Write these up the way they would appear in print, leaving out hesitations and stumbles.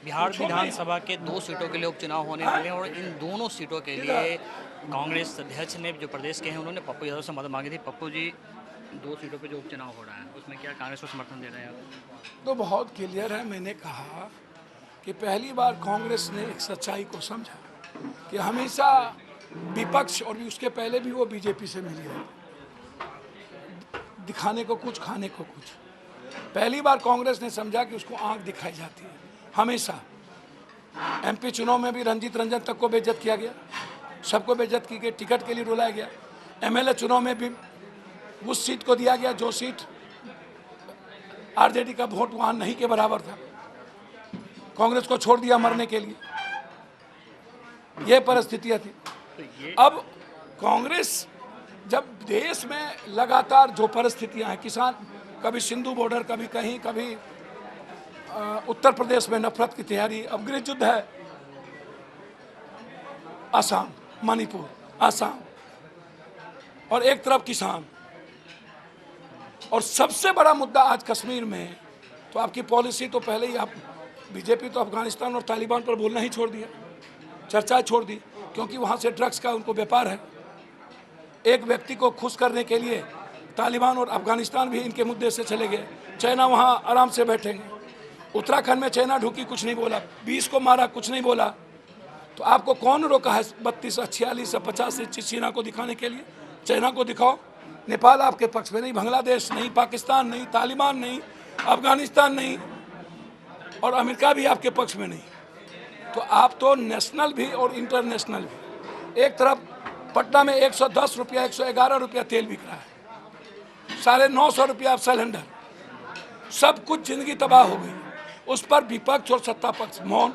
बिहार विधानसभा के 2 सीटों के लिए उपचुनाव होने वाले हैं और इन दोनों सीटों के लिए कांग्रेस अध्यक्ष ने जो प्रदेश के हैं उन्होंने पप्पू यादव से मदद मांगी थी। पप्पू जी, 2 सीटों पे जो उपचुनाव हो रहा है उसमें क्या कांग्रेस को समर्थन दे रहे हैं आप? तो बहुत क्लियर है। मैंने कहा कि पहली बार कांग्रेस ने एक सच्चाई को समझा कि हमेशा विपक्ष और उसके पहले भी वो बीजेपी से मिली है, दिखाने को कुछ खाने को कुछ। पहली बार कांग्रेस ने समझा कि उसको आंख दिखाई जाती है। हमेशा एमपी चुनाव में भी रंजीत रंजन तक को बेइज्जत किया गया, सबको बेइज्जत की गई, टिकट के लिए रुलाया गया। एमएलए चुनाव में भी उस सीट को दिया गया जो सीट आरजेडी का वोट वहां नहीं के बराबर था, कांग्रेस को छोड़ दिया मरने के लिए। ये परिस्थितियां थी। अब कांग्रेस जब देश में लगातार जो परिस्थितियां हैं, किसान कभी सिंधु बॉर्डर, कभी कहीं, कभी उत्तर प्रदेश में नफरत की तैयारी, अब गृह युद्ध है, असम, मणिपुर, असम, और एक तरफ किसान, और सबसे बड़ा मुद्दा आज कश्मीर में। तो आपकी पॉलिसी तो पहले ही, आप बीजेपी तो अफगानिस्तान और तालिबान पर बोलना ही छोड़ दिया, चर्चा छोड़ दी, क्योंकि वहाँ से ड्रग्स का उनको व्यापार है। एक व्यक्ति को खुश करने के लिए तालिबान और अफगानिस्तान भी इनके मुद्दे से चले गए। चाइना वहाँ आराम से बैठेंगे। उत्तराखंड में चाइना ढुकी, कुछ नहीं बोला, 20 को मारा, कुछ नहीं बोला। तो आपको कौन रोका है 32, 46, 50 चीना को दिखाने के लिए? चाइना को दिखाओ। नेपाल आपके पक्ष में नहीं, बांग्लादेश नहीं, पाकिस्तान नहीं, तालिबान नहीं, अफगानिस्तान नहीं, और अमेरिका भी आपके पक्ष में नहीं। तो आप तो नेशनल भी और इंटरनेशनल भी। एक तरफ पटना में 110 रुपया, 111 रुपया तेल बिक रहा है, 950 रुपया आप सिलेंडर, सब कुछ जिंदगी तबाह हो गई। उस पर विपक्ष और सत्ता पक्ष मौन।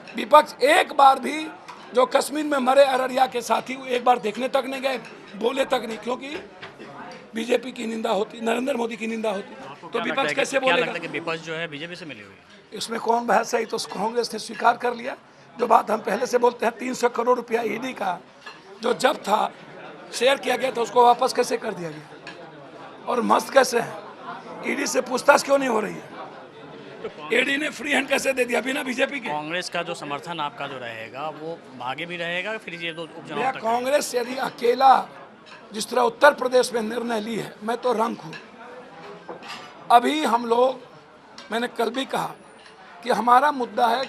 विपक्ष एक बार भी जो कश्मीर में मरे अररिया के साथी, एक बार देखने तक नहीं गए, बोले तक नहीं, क्योंकि बीजेपी की निंदा होती, नरेंद्र मोदी की निंदा होती। तो विपक्ष कैसे बोलेगा? विपक्ष जो है बीजेपी से मिली हुई है, इसमें कौन बहस है? तो कांग्रेस ने स्वीकार कर लिया। जो बात हम पहले से बोलते हैं, 300 करोड़ रुपया ईडी का जो जब था, शेयर किया गया था, उसको वापस कैसे कर दिया गया? और मस्त कैसे है? ईडी से पूछताछ क्यों नहीं हो रही है? ईडी ने फ्री हैंड कैसे दे दिया बिना बीजेपी के? कांग्रेस का जो समर्थन आपका जो रहेगा वो आगे भी रहेगा फिर ये दो उपचुनाव तक? कांग्रेस यदि अकेला जिस तरह उत्तर प्रदेश में निर्णय ली है, मैं तो रंग हूँ। अभी हम लोग, मैंने कल भी कहा कि हमारा मुद्दा है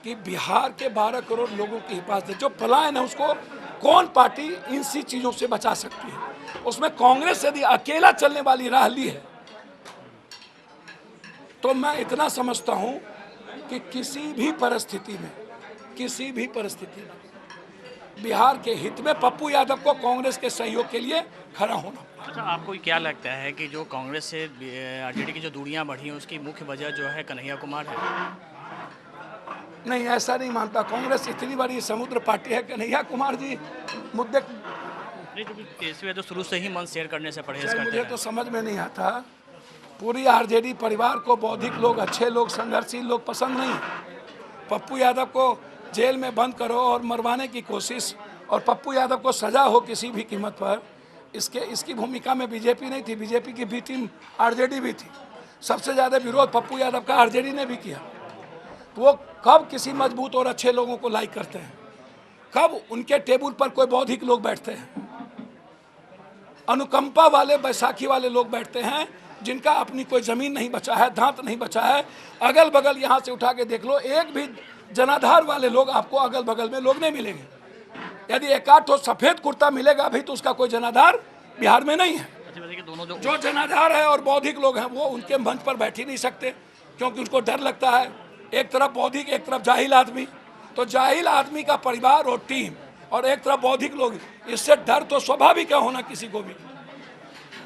कि बिहार के 12 करोड़ लोगों की हिफाजत, जो पलायन है उसको कौन पार्टी इन सी चीज़ों से बचा सकती है? उसमें कांग्रेस यदि अकेला चलने वाली राह ली है, तो मैं इतना समझता हूं कि किसी भी परिस्थिति में बिहार के हित में पप्पू यादव को कांग्रेस के सहयोग के लिए खड़ा होना। अच्छा, आपको क्या लगता है कि जो कांग्रेस से आरजेडी की जो दूरियां बढ़ी हैं उसकी मुख्य वजह जो है कन्हैया कुमार है? नहीं, ऐसा नहीं मानता। कांग्रेस इतनी बड़ी समुद्र पार्टी है, कन्हैया कुमार जी मुद्दे केसरी तो शुरू से ही मन शेयर करने से परहेज करते हैं। मुझे तो समझ में नहीं आता। पूरी आरजेडी परिवार को बौद्धिक लोग, अच्छे लोग, संघर्षशील लोग पसंद नहीं। पप्पू यादव को जेल में बंद करो और मरवाने की कोशिश, और पप्पू यादव को सजा हो किसी भी कीमत पर, इसकी भूमिका में बीजेपी नहीं थी। बीजेपी की बी टीम आरजेडी भी थी। सबसे ज़्यादा विरोध पप्पू यादव का आरजेडी ने भी किया। तो वो कब किसी मजबूत और अच्छे लोगों को लाइक करते हैं? कब उनके टेबल पर कोई बौद्धिक लोग बैठते हैं, अनुकंपा वाले, बैसाखी वाले लोग बैठते हैं, जिनका अपनी कोई ज़मीन नहीं बचा है, दांत नहीं बचा है। अगल बगल यहाँ से उठा के देख लो, एक भी जनाधार वाले लोग आपको अगल बगल में लोग नहीं मिलेंगे। यदि एक आध तो सफ़ेद कुर्ता मिलेगा भी, तो उसका कोई जनाधार बिहार में नहीं है। जो जनाधार है और बौद्धिक लोग हैं, वो उनके मंच पर बैठ ही नहीं सकते, क्योंकि उनको डर लगता है। एक तरफ बौद्धिक, एक तरफ जाहिल आदमी। तो जाहिल आदमी का परिवार और टीम, और एक तरफ बौद्धिक लोग, इससे डर तो स्वाभाविक है होना किसी को भी।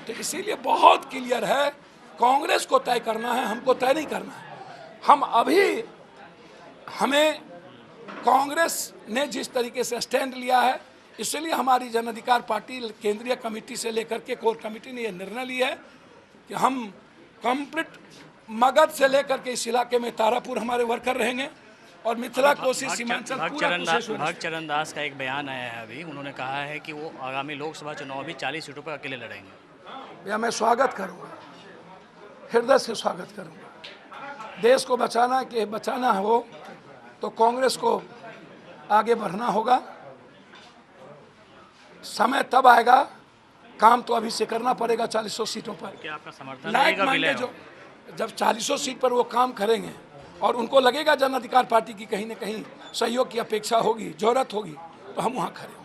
तो इसीलिए बहुत क्लियर है, कांग्रेस को तय करना है, हमको तय नहीं करना है। हमें कांग्रेस ने जिस तरीके से स्टैंड लिया है, इसलिए हमारी जन अधिकार पार्टी केंद्रीय कमेटी से लेकर के कोर कमेटी ने यह निर्णय लिया है कि हम कंप्लीट मगध से लेकर के इस इलाके में तारापुर हमारे वर्कर रहेंगे, और मिथिला कोसी सीमांचल भक्त चरण दास का एक बयान आया है अभी। उन्होंने कहा है कि वो आगामी लोकसभा चुनाव भी 40 सीटों पर अकेले लड़ेंगे। या मैं स्वागत करूंगा, हृदय से स्वागत करूंगा। देश को बचाना हो तो कांग्रेस को आगे बढ़ना होगा। समय तब आएगा, काम तो अभी से करना पड़ेगा 40 सीटों पर। क्या आपका समर्थन लायक रहेगा मान विलय के हो? जो जब 40 सीट पर वो काम करेंगे और उनको लगेगा जन अधिकार पार्टी की कहीं न कहीं सहयोग की अपेक्षा होगी, जरूरत होगी, तो हम वहाँ खड़े होंगे।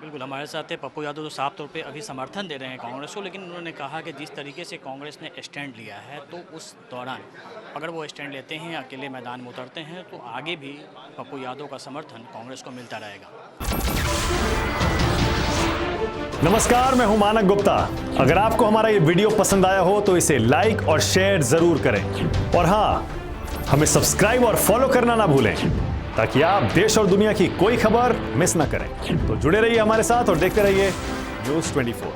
बिल्कुल, हमारे साथ है पप्पू यादव जो साफ तौर पे अभी समर्थन दे रहे हैं कांग्रेस को, लेकिन उन्होंने कहा कि जिस तरीके से कांग्रेस ने स्टैंड लिया है तो उस दौरान अगर वो स्टैंड लेते हैं, अकेले मैदान में उतरते हैं तो आगे भी पप्पू यादव का समर्थन कांग्रेस को मिलता रहेगा। नमस्कार, मैं हूं मानक गुप्ता। अगर आपको हमारा ये वीडियो पसंद आया हो तो इसे लाइक और शेयर जरूर करें, और हाँ, हमें सब्सक्राइब और फॉलो करना ना भूलें ताकि आप देश और दुनिया की कोई खबर मिस ना करें। तो जुड़े रहिए हमारे साथ और देखते रहिए न्यूज़ 24।